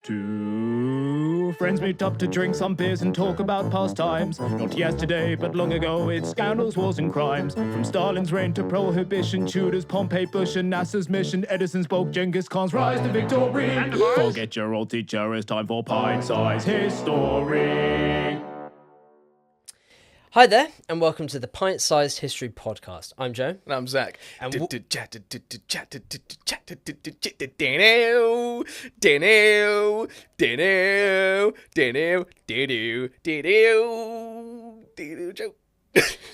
Two friends meet up to drink some beers and talk about past times. Not yesterday, but long ago, it's scandals, wars and crimes. From Stalin's reign to Prohibition, Tudors, Pompey, Bush and NASA's mission, Edison's bulk, Genghis Khan's rise to victory. Forget your old teacher, it's time for Pint-Sized History. Hi there, and welcome to the Pint-Sized History Podcast. I'm Joe. And I'm Zack. And Joe.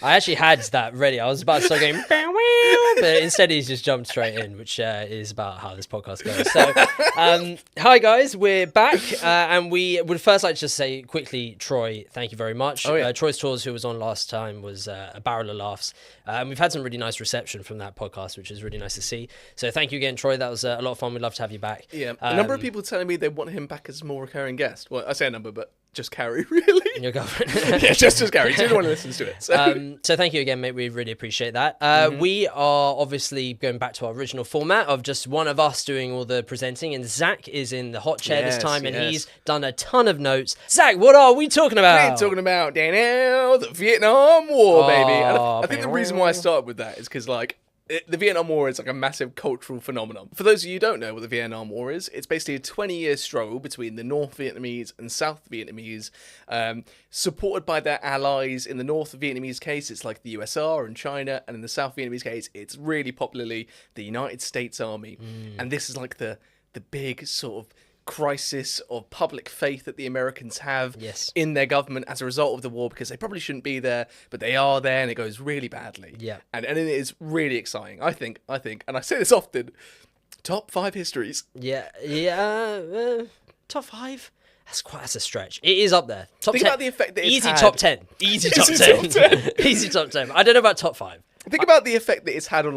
I actually had that ready. I was about to start going, but instead he's just jumped straight in, which is about how this podcast goes. So, hi guys, we're back, and we would first like to just say quickly, Troy, thank you very much. Oh, yeah. Troy's Tours, who was on last time, was a barrel of laughs, and we've had some really nice reception from that podcast, which is really nice to see. So thank you again, Troy. That was a lot of fun. We'd love to have you back. Yeah, a number of people telling me they want him back as a more recurring guest. Well, I say a number, but just Carrie, really. Your girlfriend. Yeah, just Carrie. She's the one who listens to it. So thank you again, mate. We really appreciate that. We are obviously going back to our original format of just one of us doing all the presenting, and Zack is in the hot chair this time, and he's done a ton of notes. Zack, what are we talking about? We're talking about, Daniel, the Vietnam War, baby. And I think the reason why I started with that is because, the Vietnam War is like a massive cultural phenomenon. For those of you who don't know what the Vietnam War is, it's basically a 20-year struggle between the North Vietnamese and South Vietnamese, supported by their allies. In the North Vietnamese case, it's like the USSR and China, and in the South Vietnamese case, it's really popularly the United States Army. And this is like the big sort of crisis of public faith that the Americans have in their government as a result of the war, because they probably shouldn't be there, but they are there, and it goes really badly. Yeah. And it is really exciting. I think, and I say this often, top 5 histories. Top 5? That's a stretch. It is up there. Top Think 10. about the effect that it's Easy had. top 10. Easy top 10. Easy top 10. I don't know about top 5. Think about the effect that it's had on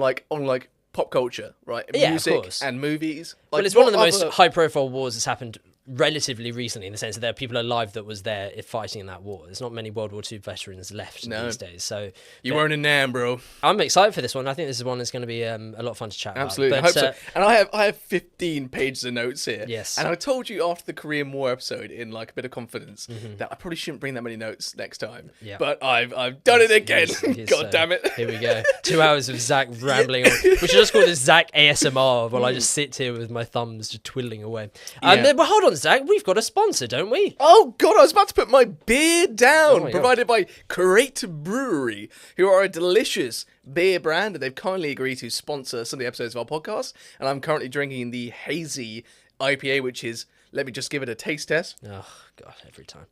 pop culture, right? Yeah, of Music course. and movies. Well, it's one of the most high-profile wars that's happened relatively recently, in the sense that there are people alive that was there fighting in that war. There's not many World War II veterans left these days. So you weren't in Nam, bro. I'm excited for this one. I think this is one that's going to be a lot of fun to chat Absolutely. about. Absolutely. I hope so. And I have 15 pages of notes here. Yes. And I told you after the Korean War episode in a bit of confidence that I probably shouldn't bring that many notes next time. Yeah. But I've done it again. God damn it. Here we go. 2 hours of Zack rambling on. We should just call this Zack ASMR while I just sit here with my thumbs just twiddling away. But hold on, Zack. We've got a sponsor, don't we? Oh God, I was about to put my beer down. my Provided by Great Brewery, who are a delicious beer brand, and they've kindly agreed to sponsor some of the episodes of our podcast. And I'm currently drinking the Hazy IPA, which is, let me just give it a taste test. Oh God, every time.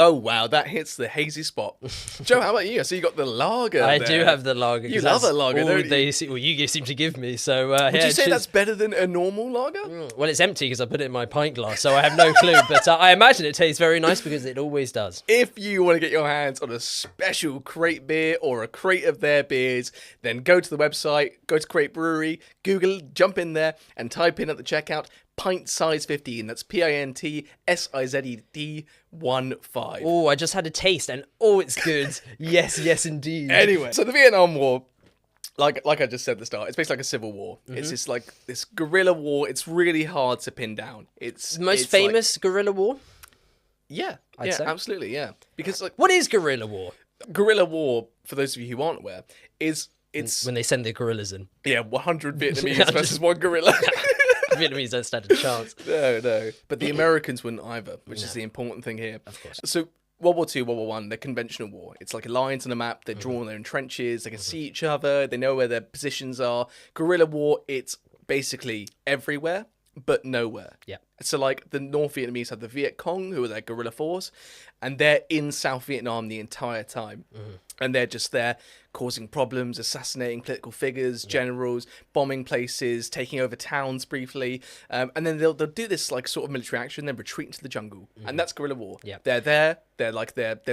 Oh wow, that hits the hazy spot. Joe, how about you? So you got the lager. I there. do have the lager. You love a lager, don't you? You seem to give me. So Would you say that's better than a normal lager? Well, it's empty because I put it in my pint glass, so I have no clue. But I imagine it tastes very nice because it always does. If you want to get your hands on a special crate beer or a crate of their beers, then go to the website, go to Great Brewery, Google, jump in there, and type in at the checkout Pint-Sized 15. That's Pintsized 15. Oh, I just had a taste, and it's good. Yes, indeed. Anyway, so the Vietnam War, like I just said at the start, it's basically like a civil war. It's just like this guerrilla war. It's really hard to pin down. It's the most famous guerrilla war. I'd say. Absolutely, yeah. Because what is guerrilla war? Guerrilla war, for those of you who aren't aware, it's when they send the guerrillas in. Yeah, 100 Vietnamese versus one guerrilla. Vietnamese don't stand a chance. No. But the Americans wouldn't either, which is the important thing here. Of course. So World War II, World War I, they're conventional war. It's like lines on a map. They're drawn their own trenches. They can see each other. They know where their positions are. Guerrilla war, it's basically everywhere, but nowhere. Yeah. So the North Vietnamese have the Viet Cong, who are their guerrilla force, and they're in South Vietnam the entire time. And they're just there causing problems, assassinating political figures, generals, bombing places, taking over towns briefly. And then they'll do this sort of military action, then retreat into the jungle. And that's guerrilla war. Yeah. They're there. They're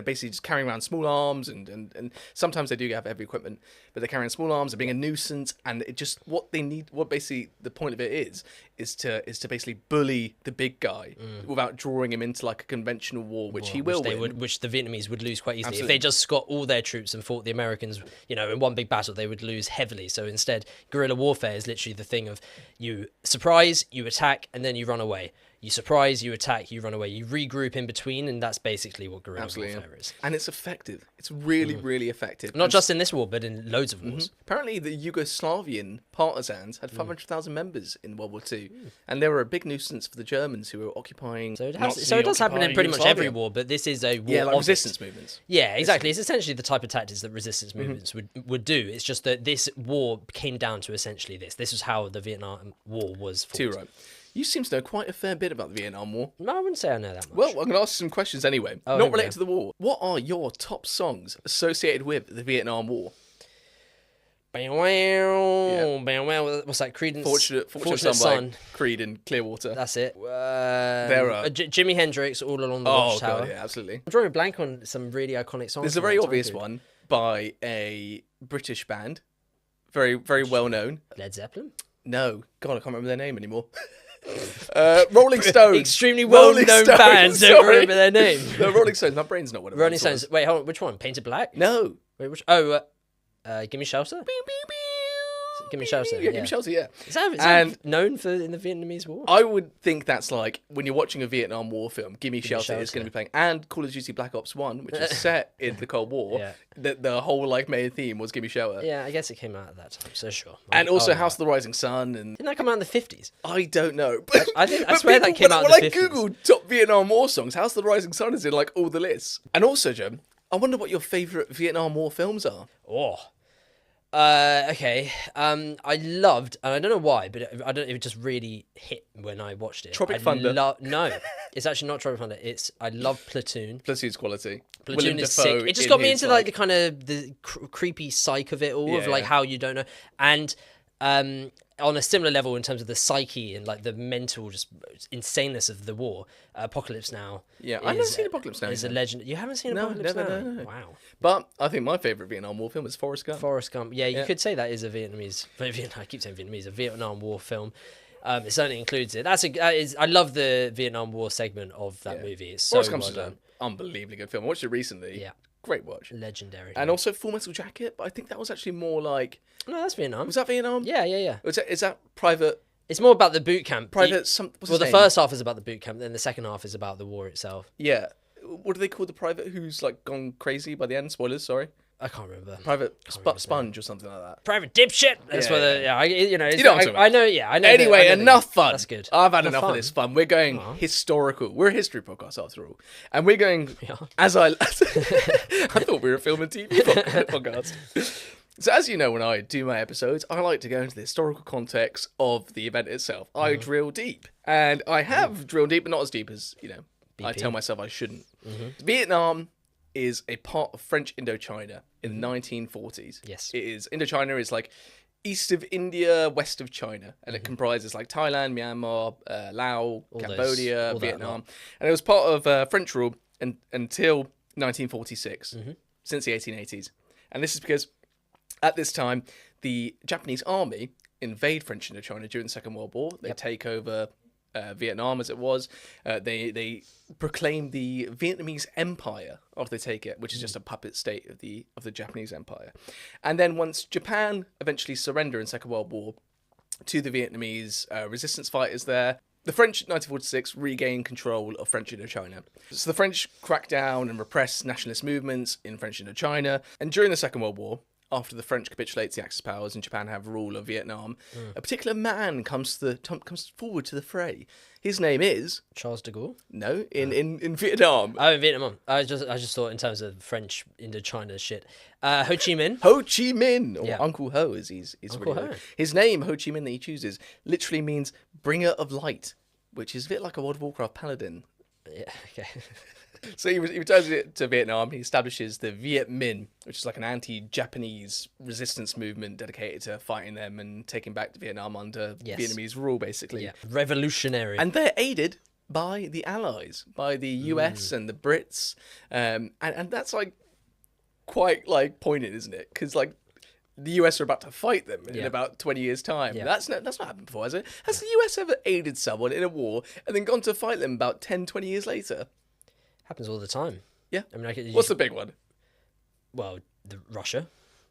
basically just carrying around small arms, and sometimes they do have heavy equipment, but they're carrying small arms, they're being a nuisance, and it just what basically the point of it is to basically bully the big guy without drawing him into a conventional war, which he will win. Which the Vietnamese would lose quite easily. Absolutely. If they just got all their troops and fought the Americans, in one big battle, they would lose heavily. So instead, guerrilla warfare is literally the thing of you surprise, you attack, and then you run away. You surprise, you attack, you run away, you regroup in between, and that's basically what guerrilla warfare is. And it's effective. It's really, really effective. Not just in this war, but in loads of wars. Apparently, the Yugoslavian partisans had 500,000 members in World War II, and they were a big nuisance for the Germans who were occupying. So it does happen in pretty much every war, but this is a war. Yeah, like resistance movements. Yeah, exactly. It's essentially the type of tactics that resistance movements would do. It's just that this war came down to essentially this. This was how the Vietnam War was fought. Too right. You seem to know quite a fair bit about the Vietnam War. No, I wouldn't say I know that much. Well, I'm going to ask you some questions anyway. Oh, not related to the war. What are your top songs associated with the Vietnam War? What's that? Creedence? Fortunate Son by Creed and Clearwater. That's it. There are Jimi Hendrix, All Along the Oh, Watchtower. God, yeah, absolutely. I'm drawing a blank on some really iconic songs. There's a very obvious one by a British band. Very, very well known. Led Zeppelin? No. God, I can't remember their name anymore. Rolling Stones. Extremely well-known bands. Don't remember their name. No, Rolling Stones. My brain's not what it was. Rolling Stones. Wait, hold on. Which one? Painted Black? No. Wait, which? Oh, Give Me Shelter? Give Me Shelter. Yeah, Give Me Shelter, yeah. Is that known for in the Vietnamese War? I would think that's like when you're watching a Vietnam War film, Give Me Shelter is going to be playing, and Call of Duty Black Ops 1, which is set in the Cold War. Yeah. The whole like main theme was Give Me Shelter. Yeah, I guess it came out at that time, so sure. And also House of the Rising Sun. And didn't that come out in the 50s? I don't know. I swear that came out in the 50s. When I googled top Vietnam War songs, House of the Rising Sun is in like all the lists. And also, Joe, I wonder what your favourite Vietnam War films are. Oh. Okay. I loved, and I don't know why, but it just really hit when I watched it. Tropic Thunder. No, it's actually not Tropic Thunder. I love Platoon. Platoon's quality. Platoon is sick. It just got me into like the kind of the creepy psyche of it all, of like how you don't know, and on a similar level in terms of the psyche and like the mental just insaneness of the war. Apocalypse Now. Yeah, I've never seen Apocalypse Now. Is a legend. You haven't seen Apocalypse Now? No. Wow. But I think my favourite Vietnam War film is Forrest Gump. Forrest Gump. Yeah, you could say that is a Vietnamese. I keep saying Vietnamese. A Vietnam War film. It certainly includes it. I love the Vietnam War segment of that movie. It's so Forrest Gump's well done. an unbelievably good film. I watched it recently. Yeah. Great watch. Legendary. And also Full Metal Jacket, but I think that was actually more like... No, that's Vietnam. Was that Vietnam? Yeah. Is that private... It's more about the boot camp. The first half is about the boot camp, then the second half is about the war itself. Yeah. What do they call the private who's like gone crazy by the end? Spoilers, sorry. I can't remember. Private Sponge or something like that. Private Dipshit. That's what I know. I know. Anyway, enough fun. That's good. I've had enough of this fun. We're going historical. We're a history podcast after all, and we're going as I thought we were a film and TV podcast. So as you know, when I do my episodes, I like to go into the historical context of the event itself. I drill deep, and I have drilled deep, but not as deep as BP. I tell myself I shouldn't. Vietnam is a part of French Indochina in the 1940s. Yes. It is. Indochina is like east of India, west of China, and it comprises like Thailand, Myanmar, Laos, Cambodia, Vietnam. And it was part of French rule until 1946, since the 1880s. And this is because at this time, the Japanese army invade French Indochina during the Second World War. They take over Vietnam as it was. They proclaim the Vietnamese Empire after they take it, which is just a puppet state of the Japanese Empire. And then once Japan eventually surrender in Second World War to the Vietnamese resistance fighters there, the French in 1946 regain control of French Indochina. So the French crack down and repress nationalist movements in French Indochina. And during the Second World War, after the French capitulate to the Axis powers and Japan have rule of Vietnam, a particular man comes forward to the fray. His name is Charles de Gaulle. No, in Vietnam. Oh, in Vietnam. I just thought in terms of French Indochina shit. Ho Chi Minh. Ho Chi Minh, or Uncle Ho, as he's Uncle really Ho. known. His name, Ho Chi Minh, that he chooses, literally means bringer of light, which is a bit like a World of Warcraft paladin. Yeah. Okay. So he returns to Vietnam. He establishes the Viet Minh, which is like an anti-Japanese resistance movement dedicated to fighting them and taking back Vietnam under Vietnamese rule, basically. Yeah. Revolutionary. And they're aided by the Allies, by the US and the Brits, and that's like quite like poignant, isn't it? Because like the US are about to fight them in about 20 years' time. Yeah. That's not happened before, has it? Has the US ever aided someone in a war and then gone to fight them about 10, 20 years later? Happens all the time. Yeah. I mean, what's the big one? Well, Russia.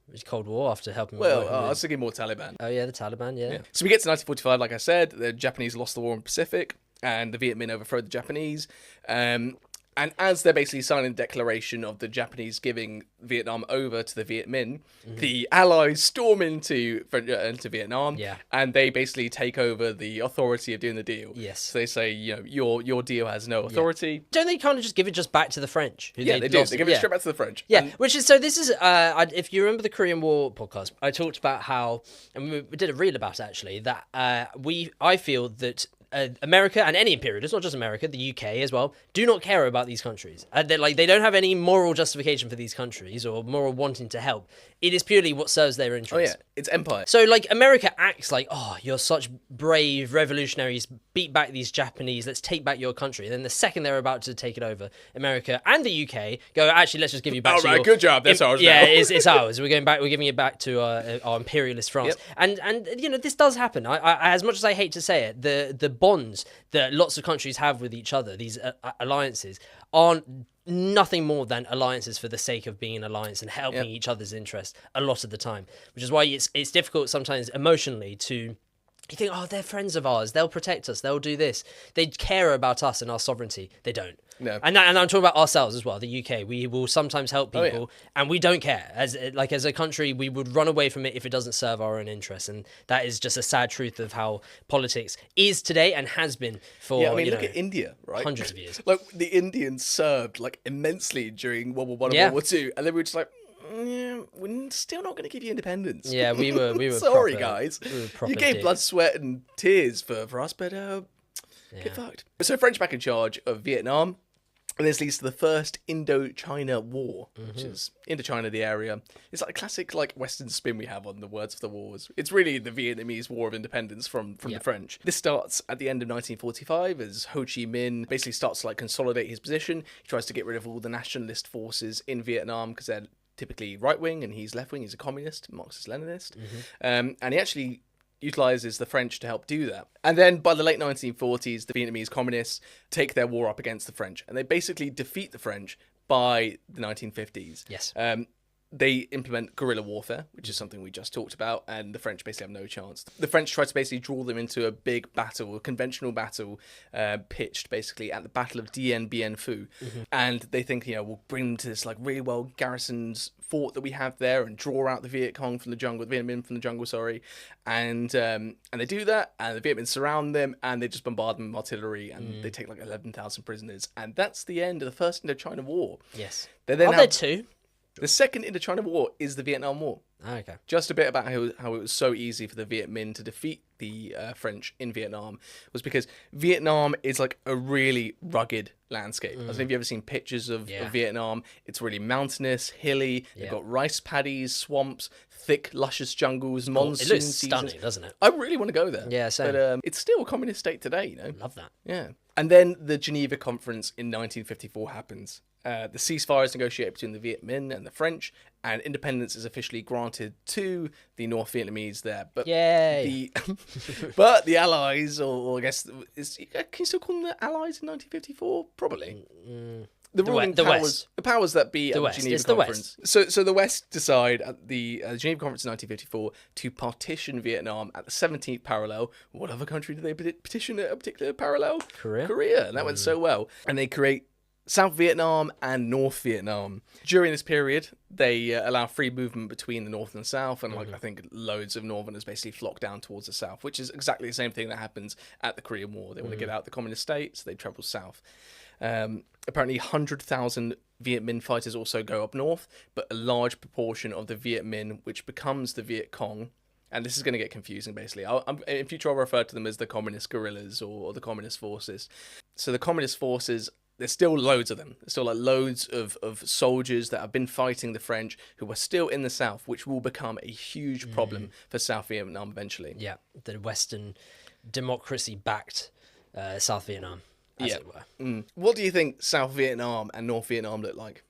It was Cold War after helping. Well, I was thinking more Taliban. Oh yeah, the Taliban. Yeah. So we get to 1945, like I said, the Japanese lost the war in the Pacific, and the Viet Minh overthrow the Japanese. And as they're basically signing the declaration of the Japanese giving Vietnam over to the Viet Minh, the Allies storm into Vietnam, and they basically take over the authority of doing the deal. Yes. So they say, your deal has no authority. Don't they kind of just give it just back to the French? Yeah, they do. They give it straight back to the French. Yeah, this is, if you remember the Korean War podcast, I talked about how, and we did a reel about it actually, that I feel that America and any imperialist, not just America, the UK as well, do not care about these countries. They don't have any moral justification for these countries or moral wanting to help. It is purely what serves their interests. Oh yeah, it's empire. So America acts like, oh, you're such brave revolutionaries, beat back these Japanese, let's take back your country. And then the second they're about to take it over, America and the UK go, actually, let's just give you back to your... good job, that's ours now. Yeah, it's ours. We're giving it back to our imperialist France. Yep. And this does happen. I as much as I hate to say it, the bonds that lots of countries have with each other, these alliances, aren't nothing more than alliances for the sake of being an alliance and helping each other's interests a lot of the time, which is why it's difficult sometimes emotionally to... You think, oh, they're friends of ours. They'll protect us. They'll do this. They care about us and our sovereignty. They don't. No. And I'm talking about ourselves as well, the UK. We will sometimes help people, and we don't care. As a country, we would run away from it if it doesn't serve our own interests. And that is just a sad truth of how politics is today and has been for, look at India, right? Hundreds of years. The Indians served, immensely during World War I and World War II, and they were just like... we're still not going to give you independence. Yeah, we were sorry, proper, guys. We You gave blood, sweat, and tears for us, but get fucked. So French back in charge of Vietnam, and this leads to the first Indochina War, which is Indochina, the area. It's like a classic Western spin we have on the words of the wars. It's really the Vietnamese War of Independence from the French. This starts at the end of 1945 as Ho Chi Minh basically starts to consolidate his position. He tries to get rid of all the nationalist forces in Vietnam because they're typically right-wing and he's left-wing. He's a communist, Marxist-Leninist. And he actually utilises the French to help do that. And then by the late 1940s, the Vietnamese communists take their war up against the French, and they basically defeat the French by the 1950s. Yes. They implement guerrilla warfare, which is something we just talked about, and the French basically have no chance. The French try to basically draw them into a big battle, a conventional battle, pitched basically at the Battle of Dien Bien Phu. And they think, we'll bring them to this really well garrisoned fort that we have there and draw out the Viet Cong from the jungle, the Viet Minh from the jungle, sorry. And they do that, and the Viet Minh surround them, and they just bombard them with artillery, and they take 11,000 prisoners. And that's the end of the First Indochina War. Yes. They then Are there two? The Second Indochina War is the Vietnam War. Oh, okay. Just a bit about how it was so easy for the Viet Minh to defeat the French in Vietnam was because Vietnam is a really rugged landscape. I don't know if you've ever seen pictures of Vietnam. It's really mountainous, hilly. They've got rice paddies, swamps, thick, luscious jungles, monsoon It looks seasons. stunning, doesn't it? I really want to go there. Yeah, same. But it's still a communist state today, Love that. Yeah. And then the Geneva Conference in 1954 happens. The ceasefire is negotiated between the Viet Minh and the French, and independence is officially granted to the North Vietnamese there. But Yay! But the Allies, or I guess, can you still call them the Allies in 1954? Probably. The ruling powers, the powers that be at the Geneva Conference. So the West decide at the Geneva Conference in 1954 to partition Vietnam at the 17th parallel. What other country did they petition at a particular parallel? Korea. And that went so well. And they create South Vietnam and North Vietnam. During this period, they allow free movement between the North and the South, and I think loads of Northerners basically flock down towards the South, which is exactly the same thing that happens at the Korean War. They want to get out the communist states, they travel south. Apparently 100,000 Viet Minh fighters also go up north, but a large proportion of the Viet Minh, which becomes the Viet Cong, and this is going to get confusing basically. In future I'll refer to them as the communist guerrillas or the communist forces. So the communist forces, there's still loads of them. There's still loads of soldiers that have been fighting the French who are still in the south, which will become a huge problem for South Vietnam eventually. Yeah, the Western democracy-backed South Vietnam, as it were. What do you think South Vietnam and North Vietnam look like?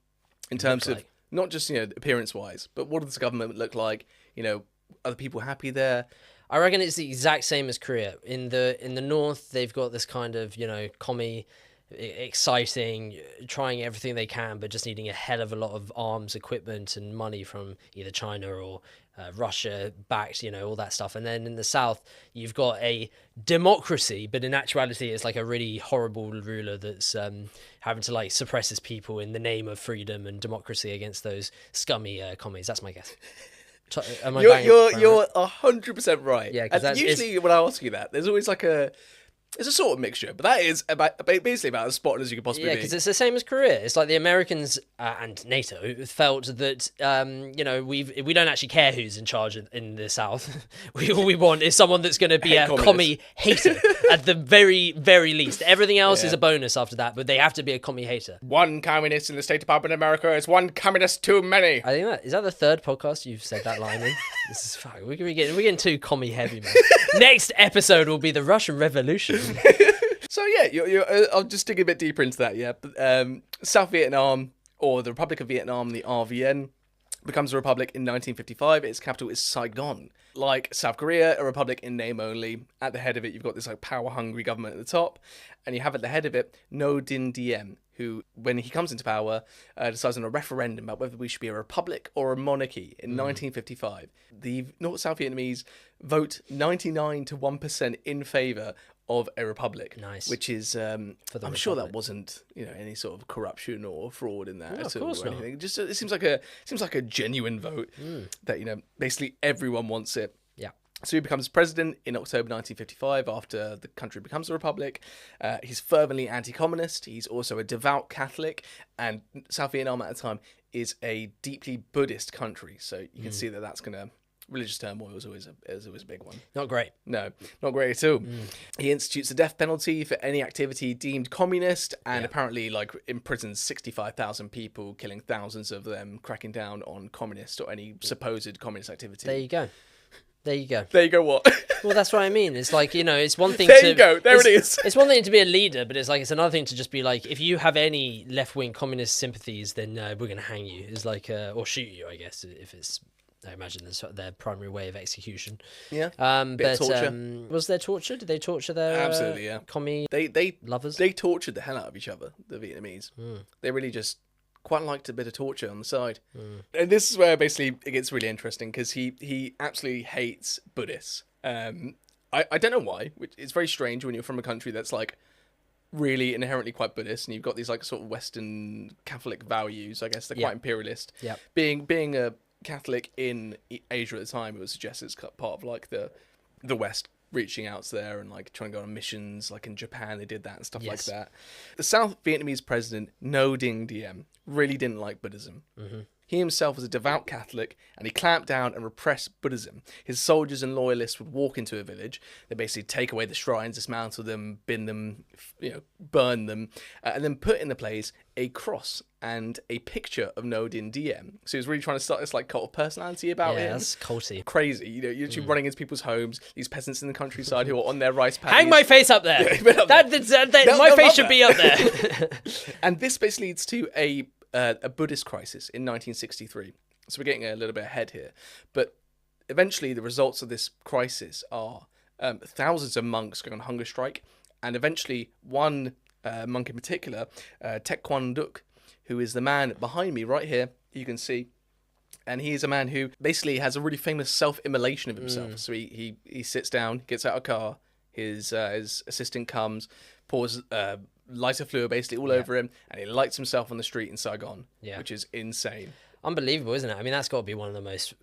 In terms of, not just, appearance-wise, but what does the government look like? Are the people happy there? I reckon it's the exact same as Korea. In the north, they've got this kind of, commie exciting, trying everything they can, but just needing a hell of a lot of arms, equipment, and money from either China or Russia backed, all that stuff. And then in the south, you've got a democracy, but in actuality, it's like a really horrible ruler that's having to like suppress his people in the name of freedom and democracy against those scummy commies. That's my guess. You're 100% right. Yeah, and usually when I ask you that, there's always like it's a sort of mixture, but that is basically about as spot on as you could possibly be. Yeah, because it's the same as Korea. It's like the Americans and NATO felt that we don't actually care who's in charge in the South. All we want is someone that's going to be a commie hater at the very, very least. Everything else is a bonus after that, but they have to be a commie hater. One communist in the State Department of America is one communist too many. I think is that the third podcast you've said that line in? This is fine. We're getting too commie heavy, man. Next episode will be the Russian Revolution. So yeah, I'll just dig a bit deeper into that. Yeah, South Vietnam, or the Republic of Vietnam, the RVN, becomes a republic in 1955. Its capital is Saigon. Like South Korea, a republic in name only. At the head of it, you've got this like power-hungry government at the top, and you have at the head of it No Din Diem, who, when he comes into power, decides on a referendum about whether we should be a republic or a monarchy in 1955. The South Vietnamese vote 99 to 1% in favour of a republic. Nice. Which is, I'm sure that wasn't, any sort of corruption or fraud in that at all or anything. Just it seems like a genuine vote that basically everyone wants it. Yeah. So he becomes president in October 1955 after the country becomes a republic. He's fervently anti-communist. He's also a devout Catholic, and South Vietnam at the time is a deeply Buddhist country. So you can see that that's going to... Religious turmoil is always a big one. Not great. No, not great at all. He institutes the death penalty for any activity deemed communist, and apparently imprisons 65,000 people, killing thousands of them, cracking down on communist or any supposed communist activity. There you go. There you go. There you go. What? Well, that's what I mean. It's like, it's one thing there you go. There it is. It's one thing to be a leader, but it's another thing to just be like, if you have any left-wing communist sympathies, then we're going to hang you. It's like, or shoot you, I guess, if it's... I imagine that's their primary way of execution. Yeah. But torture. Was there torture? Did they torture their absolutely? Yeah. Commie lovers? They tortured the hell out of each other. The Vietnamese. They really just quite liked a bit of torture on the side. And this is where basically it gets really interesting because he absolutely hates Buddhists. I don't know why. It's very strange when you're from a country that's like really inherently quite Buddhist, and you've got these like sort of Western Catholic values. I guess they're quite imperialist. Yeah. Being a Catholic in Asia at the time, it was suggested it's part of like the West reaching out there and like trying to go on missions. Like in Japan, they did that and stuff like that. The South Vietnamese president No Dinh Diem really didn't like Buddhism. He himself was a devout Catholic, and he clamped down and repressed Buddhism. His soldiers and loyalists would walk into a village. They basically take away the shrines, dismantle them, bin them, burn them, and then put in the place a cross and a picture of No Dinh Diem. So he was really trying to start this like cult of personality about him. Yeah, that's culty. Crazy. You're actually running into people's homes, these peasants in the countryside who are on their rice paddies. Hang my face up there. My face should be up there. And this basically leads to a Buddhist crisis in 1963. So we're getting a little bit ahead here. But eventually the results of this crisis are thousands of monks going on hunger strike. And eventually one monk in particular, Tek Quan Duc, who is the man behind me right here, you can see. And he is a man who basically has a really famous self-immolation of himself. So he sits down, gets out of a car, his assistant comes, pours lighter fluid basically all over him, and he lights himself on the street in Saigon, which is insane. Unbelievable, isn't it? I mean, that's got to be one of the most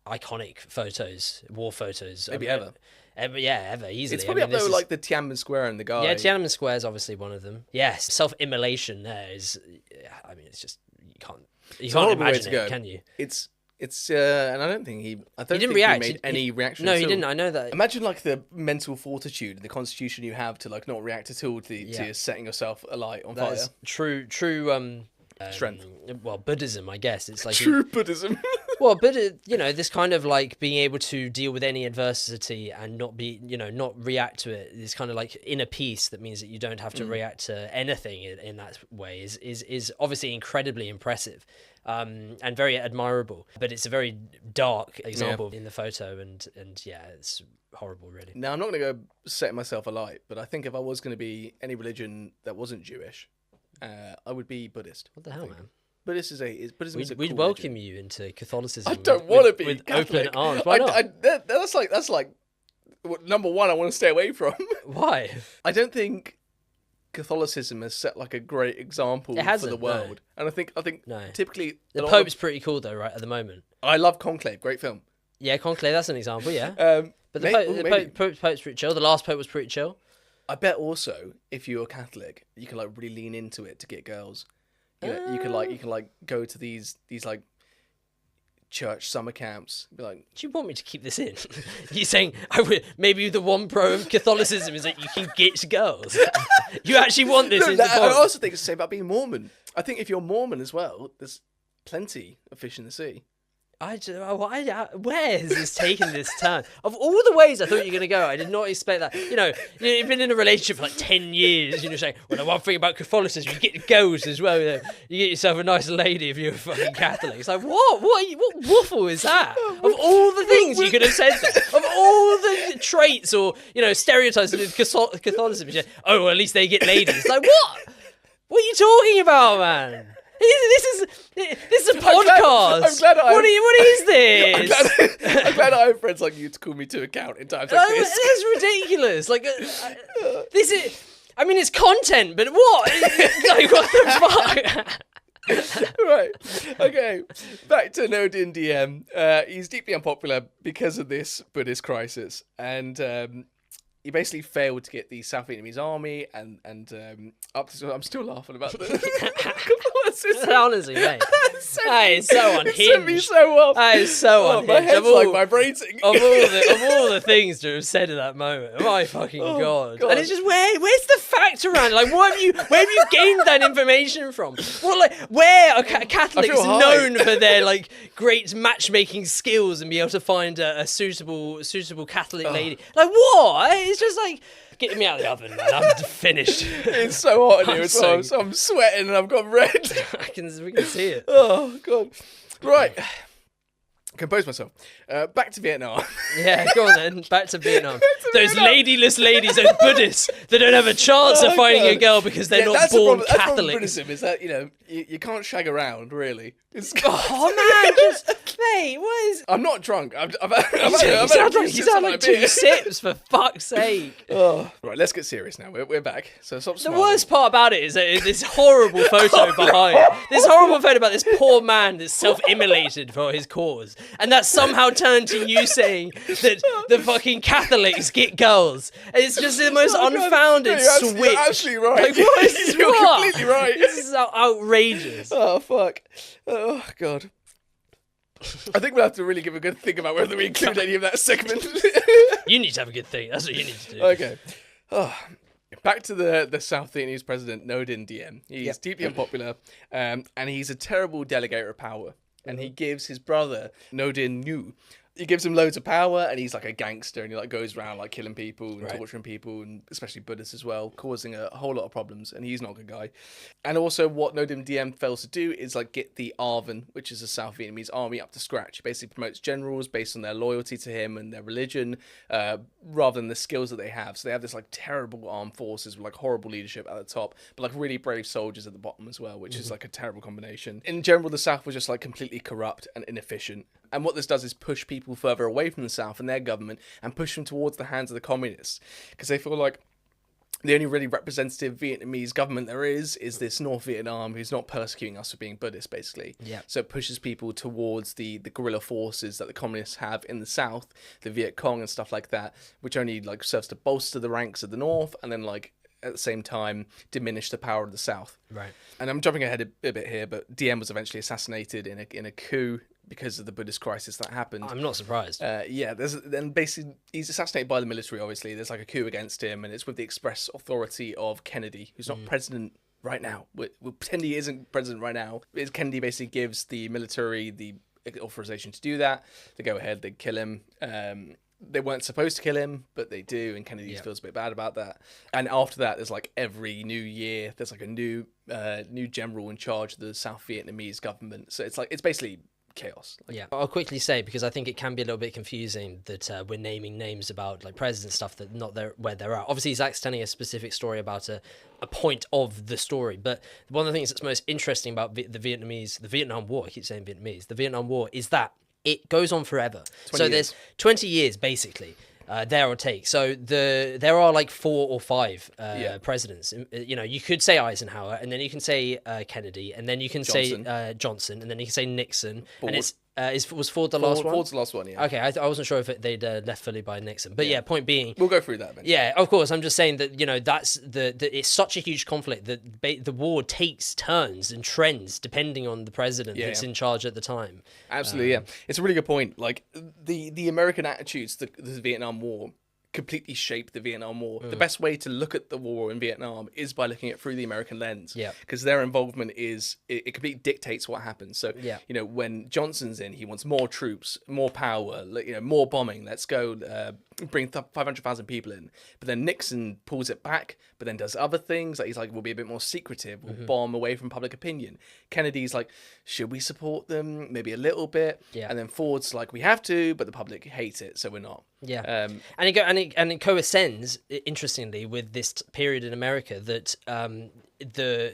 iconic war photos. Maybe ever. Ever, easily. It's probably up there with like the Tiananmen Square and the guy. Yeah, Tiananmen Square is obviously one of them. Yes, self-immolation there is, I mean, it's just, you can't imagine it, can you? It's and I don't think he didn't react. He made any reaction. No, he didn't. I know that. Imagine like the mental fortitude, the constitution you have to like not react at all to setting yourself alight on fire. True. Strength. Well, Buddhism, I guess. It's like true Buddhism. Well, but this kind of like being able to deal with any adversity and not be, not react to it, this kind of like inner peace that means that you don't have to react to anything in that way is obviously incredibly impressive, and very admirable. But it's a very dark example in the photo, and yeah, it's horrible, really. Now, I'm not going to go setting myself alight, but I think if I was going to be any religion that wasn't Jewish, I would be Buddhist. What the hell, man? Buddhism is a We'd cool welcome religion. you into Catholicism. I don't want to be with Catholic. open arms. Why not? That's like number one. I want to stay away from. Why? I don't think Catholicism has set like a great example for the world, and I think typically the Pope's pretty cool though, right at the moment. I love Conclave, great film. Yeah, Conclave, that's an example. Yeah, but maybe. Pope's pretty chill. The last Pope was pretty chill. I bet also if you're a Catholic, you can like really lean into it to get girls. You can go to these like church summer camps. Be like, do you want me to keep this in? You're saying maybe the one pro of Catholicism is that you can get girls. You actually want this? No, I also think it's the same about being Mormon. I think if you're Mormon as well, there's plenty of fish in the sea. Where has this taken this turn? Of all the ways I thought you were going to go, I did not expect that. You've been in a relationship for like 10 years. You're saying, well, the one thing about Catholicism, you get girls as well. You get yourself a nice lady if you're a fucking Catholic. It's like, what waffle is that? Of all the things you could have said there, of all the traits or, stereotypes of Catholicism, you say, oh, well, at least they get ladies. Like, what? What are you talking about, man? This is a podcast. I'm glad what is this? I'm glad I have friends like you to call me to account in times like this. It's ridiculous. Like this is. I mean, it's content, but what? Like what the fuck? Right. Okay. Back to Nodin DM. He's deeply unpopular because of this Buddhist crisis, and he basically failed to get the South Vietnamese army, and up to. I'm still laughing about this. Honestly, mate, that is so unhinged. It set me so off. That is so unhinged. My head's like vibrating. Of all the things to have said at that moment, my fucking god. And it's just where's the fact around it? Like, where have you gained that information from? Well, like, where are Catholics known for their like great matchmaking skills and be able to find a suitable Catholic lady? Like, what? It's just like. Get me out of the oven, man. I'm finished. It's so hot in here as well, so I'm sweating and I've got red. We can see it. Oh, God. Right. Compose myself. Back to Vietnam. Yeah, go on then. Back to Vietnam. Those ladyless ladies, those Buddhists, they don't have a chance of finding a girl because they're not born Catholics. That's the Buddhism, is that, you can't shag around, really. Oh, man, mate, what is... I'm not drunk. You sound like 2 sips, for fuck's sake. Oh, right, let's get serious now. We're back. So stop smiling. The worst part about it is that this horrible photo behind. This horrible photo about this poor man that's self-immolated for his cause. And that's somehow turned to you saying that the fucking Catholics get girls. It's just the most unfounded switch. You're absolutely right. Like, what is this? You're completely right. This is outrageous. Oh, fuck. Oh, God. I think we'll have to really give a good think about whether we include any of that segment. You need to have a good think. That's what you need to do. Okay. Oh, back to the South Vietnamese president, Nodin Diem. He's deeply unpopular, and he's a terrible delegator of power. And he gives his brother, Nodin Nhu, he gives him loads of power, and he's like a gangster, and he like goes around like killing people and torturing people, and especially Buddhists as well, causing a whole lot of problems. And he's not a good guy. And also, what Nodin Diem fails to do is like get the ARVN, which is a South Vietnamese army, up to scratch. He basically promotes generals based on their loyalty to him and their religion, rather than the skills that they have. So they have this like terrible armed forces with like horrible leadership at the top, but like really brave soldiers at the bottom as well, which is like a terrible combination. In general, the South was just like completely corrupt and inefficient. And what this does is push people further away from the South and their government and push them towards the hands of the communists, because they feel like the only really representative Vietnamese government there is this North Vietnam who's not persecuting us for being Buddhist, basically. Yeah. So it pushes people towards the guerrilla forces that the communists have in the South, the Viet Cong and stuff like that, which only like serves to bolster the ranks of the North and then like at the same time diminish the power of the South. Right. And I'm jumping ahead a bit here, but Diem was eventually assassinated in a coup because of the Buddhist crisis that happened. I'm not surprised. Then basically he's assassinated by the military, obviously. There's like a coup against him, and it's with the express authority of Kennedy, who's not president right now. We'll pretend he isn't president right now. Kennedy basically gives the military the authorization to do that. They go ahead, they kill him. They weren't supposed to kill him, but they do, and Kennedy feels a bit bad about that. And after that, there's like every new year, there's like a new general in charge of the South Vietnamese government. So it's basically chaos. I'll quickly say, because I think it can be a little bit confusing that we're naming names about like president stuff that not there where they're at. Obviously, Zach's telling a specific story about a point of the story, but one of the things that's most interesting about the Vietnam War, I keep saying Vietnamese, the Vietnam War, is that it goes on forever. So there's 20 years basically. There or take. So there are like 4 or 5 presidents. You know, you could say Eisenhower, and then you can say Kennedy, and then you can say Johnson, and then you can say Nixon. Ford. And was Ford the last one? Ford's the last one, yeah. Okay, I wasn't sure if they'd left fully by Nixon, but point being, we'll go through that. Eventually. Yeah, of course. I'm just saying that that's it's such a huge conflict that the war takes turns and trends depending on the president that's in charge at the time. Absolutely, yeah. It's a really good point. Like the American attitudes to the Vietnam War completely shaped the Vietnam War. The best way to look at the war in Vietnam is by looking at it through the American lens. Yeah. Because their involvement it completely dictates what happens. So you know, when Johnson's in, he wants more troops, more power, more bombing. Let's go bring 500,000 people in. But then Nixon pulls it back, but then does other things. Like he's like, we'll be a bit more secretive. We'll bomb away from public opinion. Kennedy's like, should we support them? Maybe a little bit. Yeah. And then Ford's like, we have to, but the public hates it, so we're not. Yeah. And it coascends, interestingly, with this period in America that the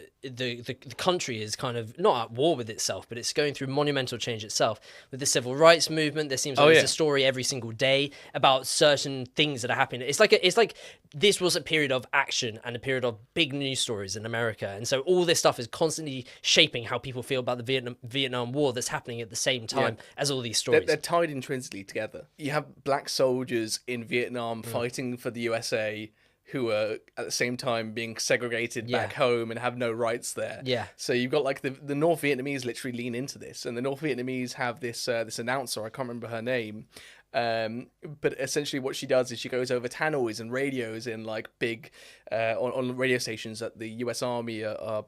country is kind of not at war with itself, but it's going through monumental change itself. With the civil rights movement, there seems like there's a story every single day about certain things that are happening. It's like this was a period of action and a period of big news stories in America, and so all this stuff is constantly shaping how people feel about the Vietnam War that's happening at the same time as all these stories. They're tied intrinsically together. You have black soldiers in Vietnam fighting for the USA, who are at the same time being segregated back home and have no rights there. Yeah. So you've got like the North Vietnamese literally lean into this, and the North Vietnamese have this this announcer, I can't remember her name, but essentially what she does is she goes over tannoys and radios in like big on radio stations that the US Army are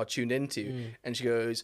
tuned into, and she goes,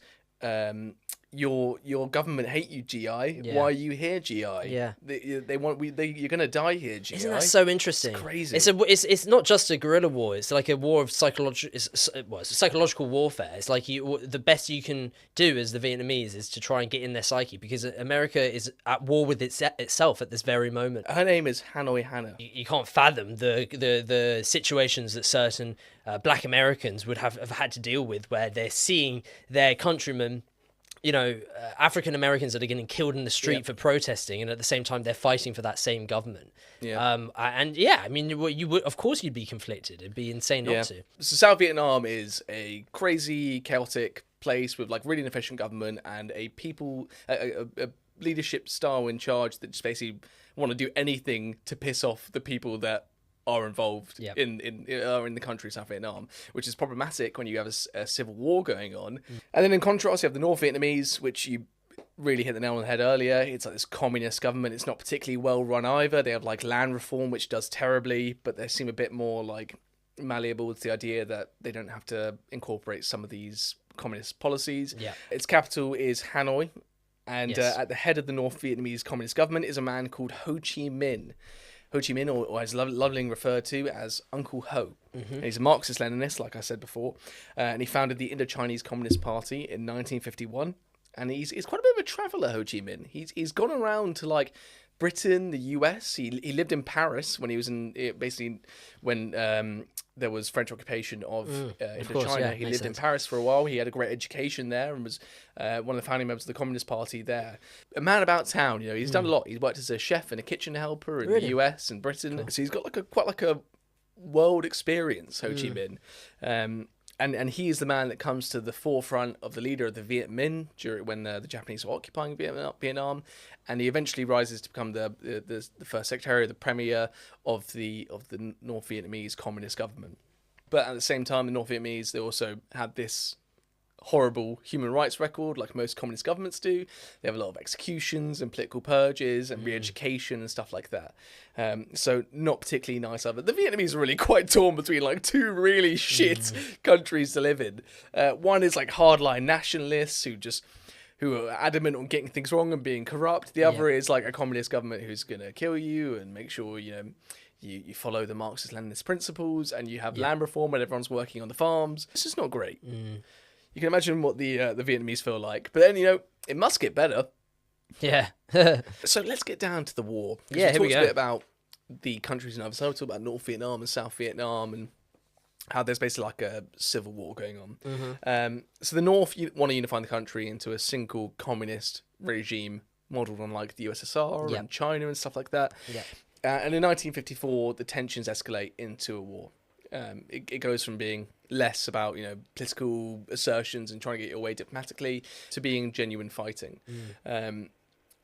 your government hate you, GI. Why are you here, GI? Yeah, you're gonna die here, GI. Isn't that so interesting? It's crazy. It's not just a guerrilla war. It's like a war of psychological warfare. It's like the best you can do as the Vietnamese is to try and get in their psyche, because America is at war with itself at this very moment. Her name is Hanoi Hannah. You can't fathom the situations that certain Black Americans would have had to deal with, where they're seeing their countrymen, African Americans that are getting killed in the street for protesting, and at the same time they're fighting for that same government. Of course you'd be conflicted. It'd be insane not to. So South Vietnam is a crazy, chaotic place with like really inefficient government and a leadership style in charge that just basically want to do anything to piss off the people that are involved in the country, South Vietnam, which is problematic when you have a civil war going on. And then in contrast, you have the North Vietnamese, which you really hit the nail on the head earlier. It's like this communist government. It's not particularly well run either. They have like land reform, which does terribly, but they seem a bit more like malleable to the idea that they don't have to incorporate some of these communist policies. Yeah. Its capital is Hanoi, and at the head of the North Vietnamese communist government is a man called Ho Chi Minh. Ho Chi Minh, or as lovingly referred to as Uncle Ho. And he's a Marxist-Leninist, like I said before, and he founded the Indo-Chinese Communist Party in 1951. And he's quite a bit of a traveller, Ho Chi Minh. He's gone around to like Britain, the US. He lived in Paris when he was when there was French occupation of Indochina. He lived in Paris for a while. He had a great education there and was one of the founding members of the Communist Party there. A man about town, he's done a lot. He's worked as a chef and a kitchen helper in the US and Britain. Cool. So he's got quite a world experience, Ho Chi Minh. And he is the man that comes to the forefront of the leader of the Viet Minh when the Japanese were occupying Vietnam, and he eventually rises to become the first secretary, the premier of the North Vietnamese communist government. But at the same time, the North Vietnamese, they also had this horrible human rights record, like most communist governments do. They have a lot of executions and political purges and re-education and stuff like that. So not particularly nice either. The Vietnamese are really quite torn between like two really shit countries to live in. One is like hardline nationalists who just who are adamant on getting things wrong and being corrupt. The other is like a communist government who's going to kill you and make sure, you follow the Marxist-Leninist principles, and you have land reform and everyone's working on the farms. It's just not great. You can imagine what the Vietnamese feel like. But then, it must get better. Yeah. So let's get down to the war. Yeah, here we talked go. a bit about the countries in other side. We talked about North Vietnam and South Vietnam and how there's basically like a civil war going on. So the North want to unify the country into a single communist regime modeled on like the USSR and China and stuff like that. Yeah. And in 1954, the tensions escalate into a war. It goes from being less about political assertions and trying to get your way diplomatically to being genuine fighting. And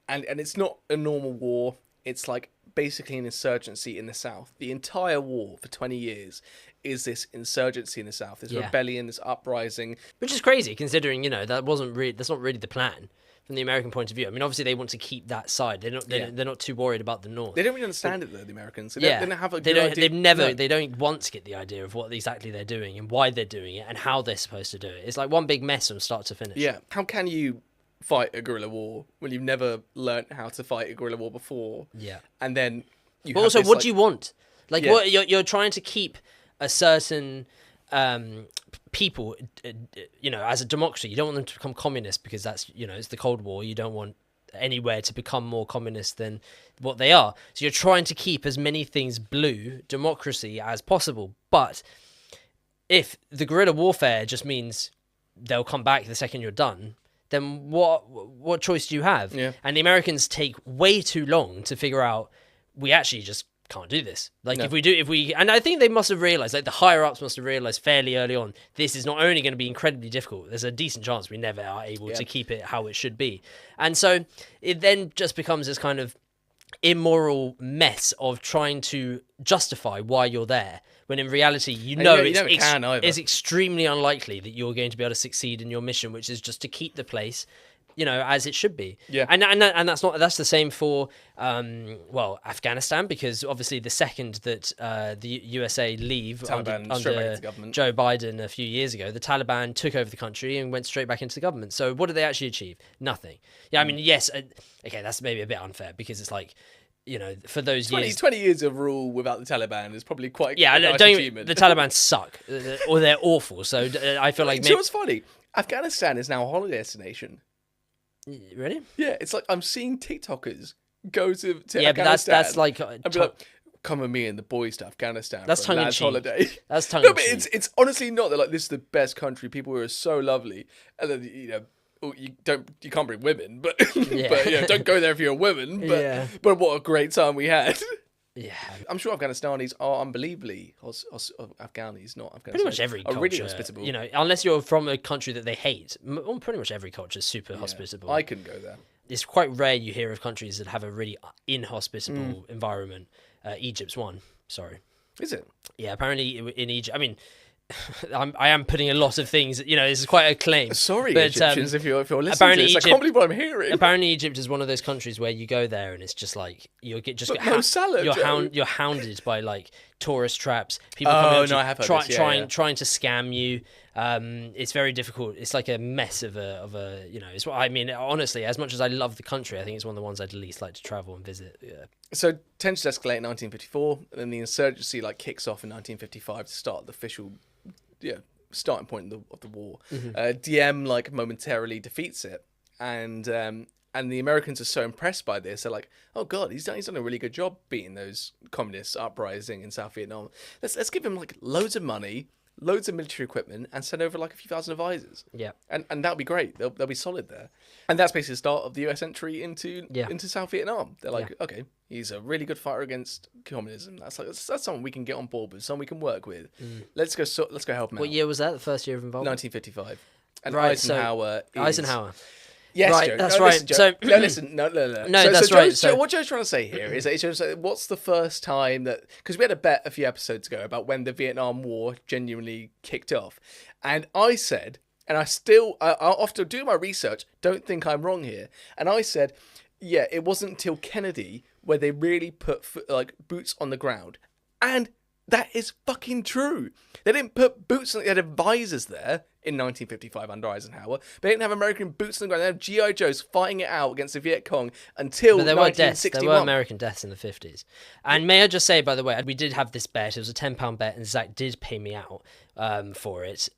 it's not a normal war. It's like basically an insurgency in the South. The entire war for 20 years is this insurgency in the South, this rebellion, this uprising. Which is crazy, considering, that's not really the plan from the American point of view. I mean, obviously they want to keep that side. They're not too worried about the North. They don't really understand it though, the Americans. They don't have a good idea. They don't once get the idea of what exactly they're doing and why they're doing it and how they're supposed to do it. It's like one big mess from start to finish. Yeah. How can you fight a guerrilla war when you've never learnt how to fight a guerrilla war before? Yeah. And then But also, what do you want? Like, what you're trying to keep a certain people, as a democracy. You don't want them to become communist because that's, it's the Cold War. You don't want anywhere to become more communist than what they are. So you're trying to keep as many things blue, democracy, as possible. But if the guerrilla warfare just means they'll come back the second you're done, then what choice do you have? Yeah. And the Americans take way too long to figure out we actually just can't do this. Like and I think they must have realized, like the higher ups must have realized fairly early on, this is not only going to be incredibly difficult, there's a decent chance we never are able to keep it how it should be. And so it then just becomes this kind of immoral mess of trying to justify why you're there, when in reality it's extremely unlikely that you're going to be able to succeed in your mission, which is just to keep the place as it should be. Yeah. And that's the same for Afghanistan, because obviously the second that the USA leave under Joe Biden a few years ago, the Taliban took over the country and went straight back into the government. So what did they actually achieve? Nothing. Yeah, I mean, yes, okay, that's maybe a bit unfair, because it's like, for those 20 years of rule without the Taliban is probably quite the achievement. Taliban suck, or they're awful. So I feel like what's funny? Afghanistan is now a holiday destination. Really? Yeah, it's like I'm seeing TikTokers go to Afghanistan. But that's like come with me and the boys to Afghanistan. That's for a lad's holiday. That's tongue in cheek. No, but it's honestly not. They're like, this is the best country. People are so lovely, and then you can't bring women, but don't go there if you're a woman. But what a great time we had. Yeah, I'm sure Afghanistanis are unbelievably Afghanis, not Afghanistan. Pretty much every culture, really hospitable. Unless you're from a country that they hate. Pretty much every culture is super hospitable. I couldn't go there. It's quite rare you hear of countries that have a really inhospitable environment. Egypt's one. Sorry. Is it? Yeah, apparently in Egypt. I mean, I am putting a lot of things. This is quite a claim. Sorry, but, Egyptians, if you're listening to this, I can't believe what I'm hearing. Apparently, Egypt is one of those countries where you go there and it's just like you're hounded by like tourist traps. People trying to scam you. It's very difficult. It's like a mess of a. It's what I mean. Honestly, as much as I love the country, I think it's one of the ones I'd least like to travel and visit. Yeah. So tensions escalate in 1954, and then the insurgency kicks off in 1955 to start the official, starting point of the war. Diem momentarily defeats it, and the Americans are so impressed by this. They're like, oh god, he's done a really good job beating those communists uprising in South Vietnam. Let's give him loads of money, loads of military equipment, and send over a few thousand advisors. Yeah, and that'll be great. They'll be solid there. And that's basically the start of the US entry into South Vietnam. They're like, okay, he's a really good fighter against communism. That's someone we can get on board with, someone we can work with. Let's go help him out. What year was that? The first year of involvement? 1955. And right, Eisenhower. Yes, right, Joe. That's right. Listen, no. That's right. Joe, what Joe's trying to say here is that what's the first time that, because we had a bet a few episodes ago about when the Vietnam War genuinely kicked off, and I said, and after doing my research, don't think I'm wrong here, and I said, yeah, it wasn't until Kennedy where they really put boots on the ground, and that is fucking true. They didn't put boots on. They had advisors there in 1955 under Eisenhower. They didn't have American boots on the ground. They had G.I. Joes fighting it out against the Viet Cong until But there were deaths. 1961. There were American deaths in the 50s. And may I just say, by the way, we did have this bet. It was a £10 bet, and Zach did pay me out for it.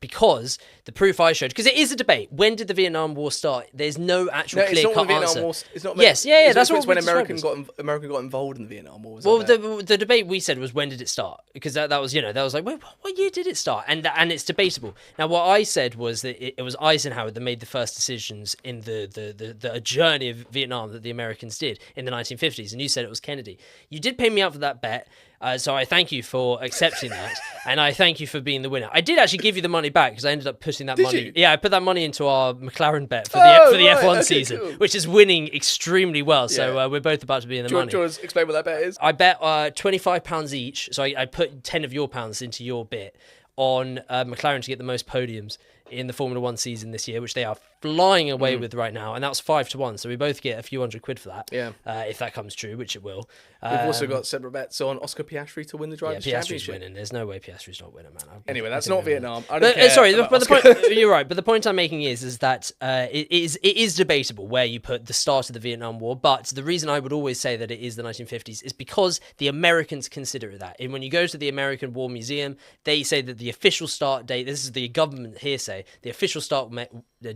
Because the proof I showed, because it is a debate. When did the Vietnam War start? There's no actual clear-cut answer. It's not. Yes, yeah, that's what when America got involved in the Vietnam War. Well, the debate we said was when did it start? Because that was that was like, wait, what year did it start? And it's debatable. Now, what I said was that it was Eisenhower that made the first decisions in the journey of Vietnam that the Americans did in the 1950s, and you said it was Kennedy. You did pay me out for that bet. So I thank you for accepting that, and I thank you for being the winner. I did actually give you the money back because I ended up putting that money. You? Yeah, I put that money into our McLaren bet for the F1 okay, season, cool. which is winning extremely well. So Yeah. we're both about to be in the money. Do you want to explain what that bet is? I bet £25 each. So I put 10 of your pounds into your bit on McLaren to get the most podiums in the Formula 1 season this year, which they are flying away with right now, and that was 5-1. So we both get a few £100 for that. Yeah. If that comes true, which it will. We've also got separate bets on Oscar Piastri to win the Drivers' Piastri's Championship. winning. There's no way Piastri's not winning, man. Anyway, that's not Vietnam. I don't But, sorry, care but about the Oscar. point you're right. But the point I'm making is that it is debatable where you put the start of the Vietnam War. But the reason I would always say that it is the 1950s is because the Americans consider it that. And when you go to the American War Museum, they say that the official start date. This is the government hearsay. The official start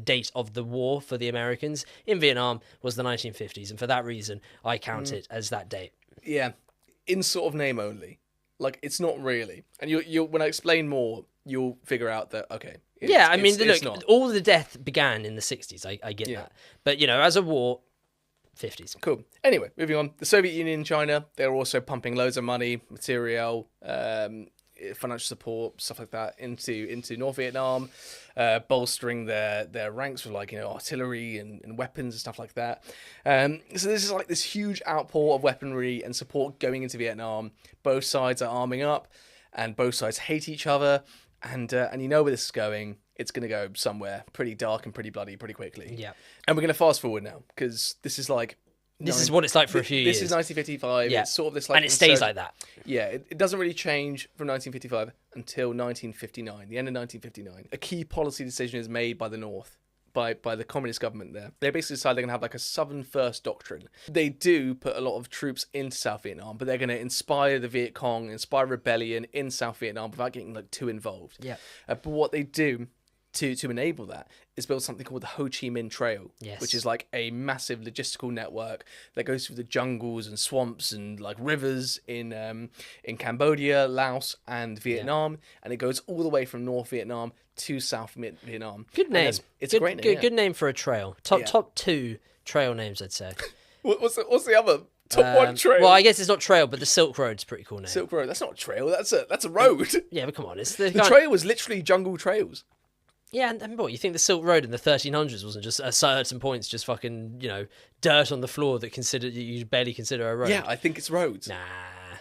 date of the war for the Americans in Vietnam was the 1950s, and for that reason, I count it as that date. Yeah, in sort of name only. Like, it's not really. And you when I explain more, you'll figure out that, okay. Look, all the death began in the 60s. I get that. But, as a war, 50s. Cool. Anyway, moving on. The Soviet Union and China, they're also pumping loads of money, material, financial support, stuff like that into North Vietnam, bolstering their ranks with artillery and weapons and stuff like that. So this is like this huge outpour of weaponry and support going into Vietnam. Both sides are arming up, and both sides hate each other. And you know where this is going. It's going to go somewhere pretty dark and pretty bloody pretty quickly. Yeah. And we're going to fast forward now because this is like. This is what it's like for a few years. This is 1955. Yeah. It's sort of this and it stays like that. Yeah, it doesn't really change from 1955 until 1959, the end of 1959. A key policy decision is made by the North, by the communist government there. They basically decide they're going to have like a Southern First doctrine. They do put a lot of troops into South Vietnam, but they're going to inspire the Viet Cong, inspire rebellion in South Vietnam without getting too involved. Yeah. But what they do to enable that is build something called the Ho Chi Minh Trail, which is like a massive logistical network that goes through the jungles and swamps and like rivers in Cambodia, Laos, and Vietnam, and it goes all the way from North Vietnam to South Vietnam. Good name. It's a great name. Good name for a trail. Top two trail names, I'd say. What's the other? Top one trail. Well, I guess it's not trail, but the Silk Road's a pretty cool name. Silk Road. That's not a trail. That's a road. Yeah, but come on, it's the trail was literally jungle trails. Yeah, and what, you think the Silk Road in the 1300s wasn't just at certain points just fucking, dirt on the floor that you barely consider a road? Yeah, I think it's roads. Nah.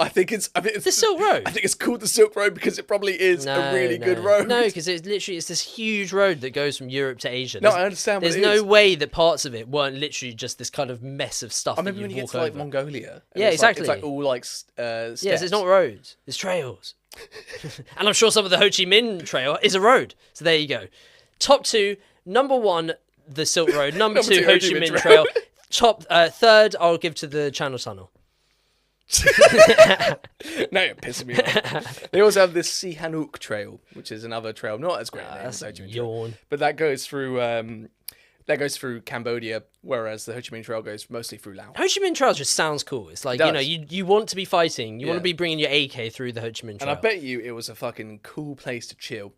I think it's the Silk Road. I think it's called the Silk Road because it probably is a really good road. No, because it's this huge road that goes from Europe to Asia. I understand what it is. There's no way that parts of it weren't literally just this kind of mess of stuff. I remember when you get to like Mongolia. Yeah, exactly. It's like all like steps. Yes, it's not roads. It's trails. And I'm sure some of the Ho Chi Minh Trail is a road. So there you go. Top two, number one, the Silk Road. Number two, Ho Chi Minh Trail. Third, I'll give to the Channel Tunnel. Now you're pissing me off. They also have this Sihanouk Trail, which is another trail, not as great as Ho Chi Minh Trail, but that goes through Cambodia, whereas the Ho Chi Minh Trail goes mostly through Laos. Ho Chi Minh Trail just sounds cool. It's like, you want to be fighting, you want to be bringing your AK through the Ho Chi Minh Trail. And I bet you it was a fucking cool place to chill.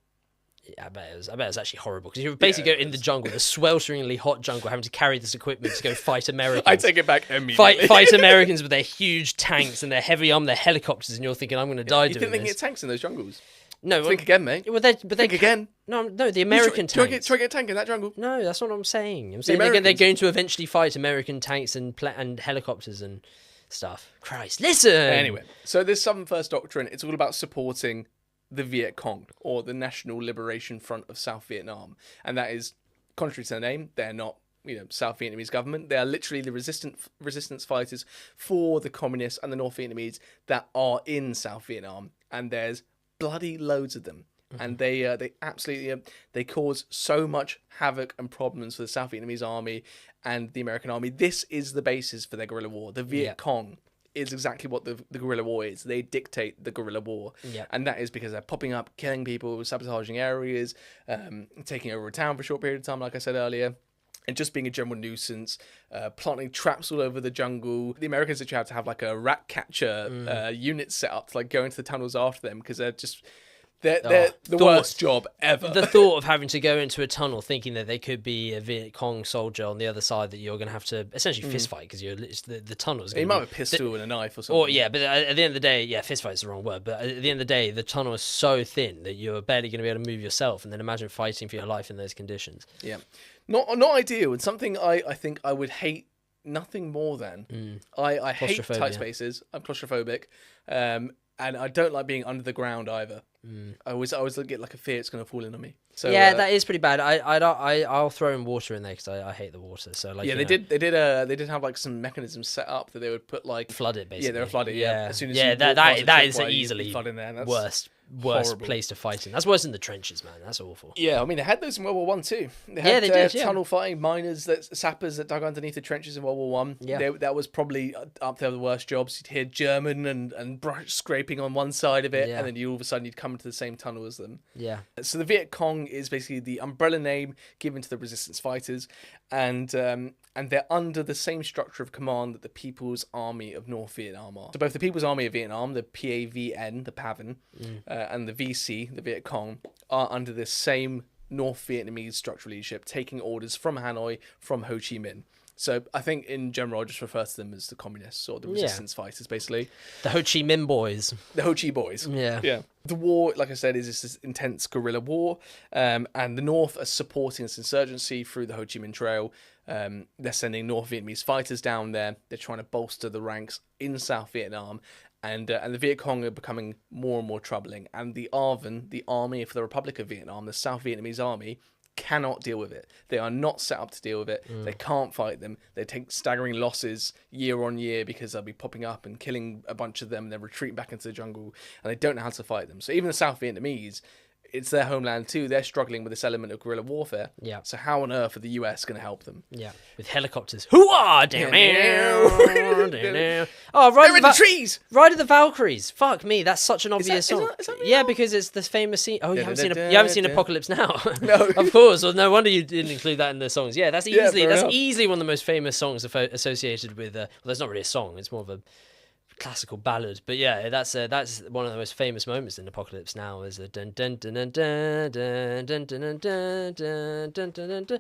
Yeah, I bet it was actually horrible because you basically go in the jungle, the swelteringly hot jungle, having to carry this equipment to go fight Americans. I take it back immediately. Fight Americans with their huge tanks and their heavy armor, their helicopters, and you're thinking, I'm going to die doing this. You think they can get tanks in those jungles? No. Think again, mate. Think again. No, the American tanks. Try to get a tank in that jungle. No, that's not what I'm saying. I'm saying they're going to eventually fight American tanks and helicopters and stuff. Christ, listen! Anyway, so this Southern First Doctrine, it's all about supporting the Viet Cong, or the National Liberation Front of South Vietnam. And that is, contrary to their name, they're not, South Vietnamese government. They are literally the resistance fighters for the communists and the North Vietnamese that are in South Vietnam. And there's bloody loads of them. and they absolutely they cause so much havoc and problems for the South Vietnamese army and the American army. This is the basis for their guerrilla war. The Viet Cong is exactly what the guerrilla war is. They dictate the guerrilla war, and that is because they're popping up, killing people, sabotaging areas, taking over a town for a short period of time, like I said earlier, and just being a general nuisance, planting traps all over the jungle. The Americans actually have to have like a rat catcher unit set up to like go into the tunnels after them, because they're the worst job ever. The thought of having to go into a tunnel thinking that they could be a Viet Cong soldier on the other side that you're going to have to essentially fist fight, because the tunnel's going to be... You might have a pistol and a knife or something. Or, yeah, but at the end of the day, fist fight is the wrong word, but at the end of the day, the tunnel is so thin that you're barely going to be able to move yourself, and then imagine fighting for your life in those conditions. Yeah. Not ideal, and something I think I would hate nothing more than. I hate tight spaces. I'm claustrophobic, and I don't like being under the ground either. I always get like a fear it's going to fall in on me. So that is pretty bad. I'll throw in water in there because I hate the water. So like they did have like some mechanisms set up that they would put like flood it basically. Yeah, they were flooded. Yeah, as soon as that is easily flood in there. That's worst horrible. Place to fight in. That's worse than the trenches, man. That's awful. Yeah, I mean they had those in World War One too. They had, they did. Tunnel fighting, sappers that dug underneath the trenches in World War One. Yeah, that was probably up there with the worst jobs. You'd hear German and brush scraping on one side of it, and then all of a sudden you'd come into the same tunnel as them. Yeah. So the Viet Cong is basically the umbrella name given to the resistance fighters, and they're under the same structure of command that the People's Army of North Vietnam are. So both the People's Army of Vietnam, the PAVN, the PAVN, and the VC, the Viet Cong, are under the same North Vietnamese structural leadership, taking orders from Hanoi, from Ho Chi Minh. So I think in general, I'll just refer to them as the communists or the resistance fighters, basically. The Ho Chi Minh boys. The Ho Chi boys. Yeah. The war, like I said, is this intense guerrilla war, and the North are supporting this insurgency through the Ho Chi Minh Trail. They're sending North Vietnamese fighters down there. They're trying to bolster the ranks in South Vietnam, and the Viet Cong are becoming more and more troubling. And the ARVN, the Army for the Republic of Vietnam, the South Vietnamese Army, cannot deal with it. They are not set up to deal with it. They can't fight them. They take staggering losses year on year because they'll be popping up and killing a bunch of them, and then retreating back into the jungle, and they don't know how to fight them. So even the South Vietnamese, it's their homeland too. They're struggling with this element of guerrilla warfare. Yeah. So how on earth are the US going to help them? Yeah. With helicopters. Hoo-ah! Down Oh, They're in the trees! Ride of the Valkyries. Fuck me, that's such an obvious song. Is that yeah, because it's the famous scene. Oh, you haven't seen Apocalypse Now? No. Of course. Well, no wonder you didn't include that in the songs. Yeah, that's easily one of the most famous songs associated with. Well, there's not really a song. It's more of a classical ballad, but yeah, that's one of the most famous moments in Apocalypse Now. Is a dun dun dun dun dun dun dun dun dun dun dun dun dun.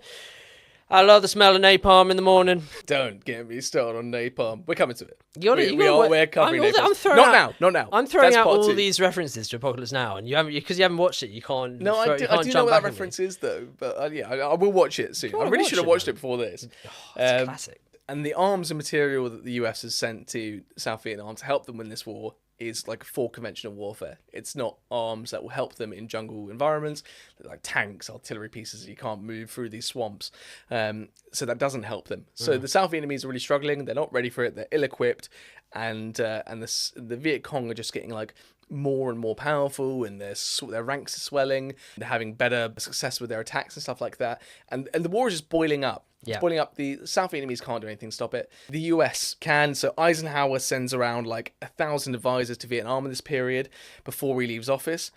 I love the smell of napalm in the morning. Don't get me started on napalm. We're coming to it. We're covering napalm. Not now. I'm throwing out all these references to Apocalypse Now, and because you haven't watched it, you can't. No, I do know what that reference is though, but I will watch it soon. I really should have watched it before this. It's classic. And the arms and material that the US has sent to South Vietnam to help them win this war is like for conventional warfare. It's not arms that will help them in jungle environments, like tanks, artillery pieces that you can't move through these swamps. So that doesn't help them. So the South Vietnamese are really struggling. They're not ready for it. They're ill-equipped, and the Viet Cong are just getting like more and more powerful, and their ranks are swelling. They're having better success with their attacks and stuff like that. And the war is just boiling up. It's boiling up. The South Vietnamese can't do anything to stop it. The US can. So Eisenhower sends around like 1,000 advisors to Vietnam in this period before he leaves office.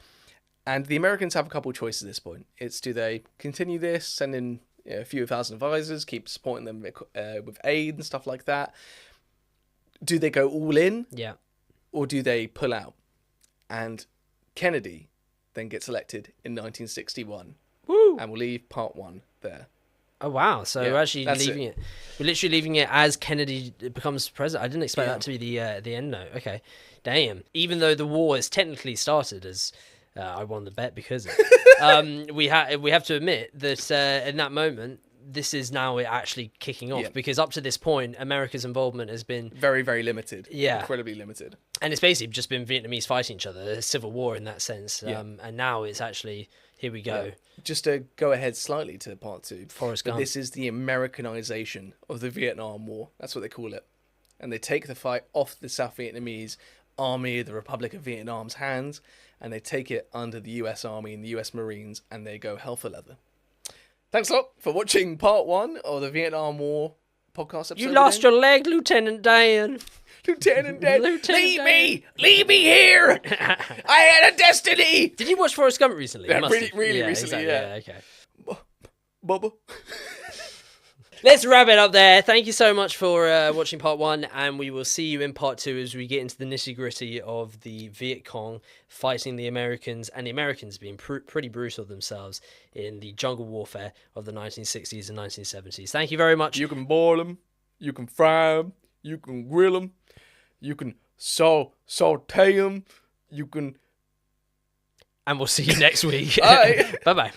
And the Americans have a couple of choices at this point. It's, do they continue this, send in a few thousand advisors, keep supporting them with aid and stuff like that? Do they go all in? Yeah. Or do they pull out? And Kennedy then gets elected in 1961. Woo! And we'll leave part one there. Oh wow! So we're actually leaving it. We're literally leaving it as Kennedy becomes president. I didn't expect that to be the end note. Okay, damn. Even though the war is technically started as I won the bet because of it, we have to admit that in that moment, this is now actually kicking off because up to this point, America's involvement has been very, very limited. Yeah, incredibly limited. And it's basically just been Vietnamese fighting each other, a civil war in that sense. And now it's actually. Here we go. Yeah. Just to go ahead slightly to part two. Forrest Gump. This is the Americanization of the Vietnam War. That's what they call it. And they take the fight off the South Vietnamese army, the Republic of Vietnam's hands, and they take it under the US Army and the US Marines, and they go hell for leather. Thanks a lot for watching part 1 of the Vietnam War podcast episode. You lost your leg, Lieutenant Dan. Lieutenant Dan. Lieutenant Leave me here. I had a destiny. Did you watch Forrest Gump recently? Yeah, You must really, have. really recently, yeah. Okay. Bubba. Let's wrap it up there. Thank you so much for watching part 1, and we will see you in part 2 as we get into the nitty-gritty of the Viet Cong fighting the Americans, and the Americans being pretty brutal themselves in the jungle warfare of the 1960s and 1970s. Thank you very much. You can boil them, you can fry them, you can grill them, you can saute them, you can... And we'll see you next week. Bye. Bye-bye.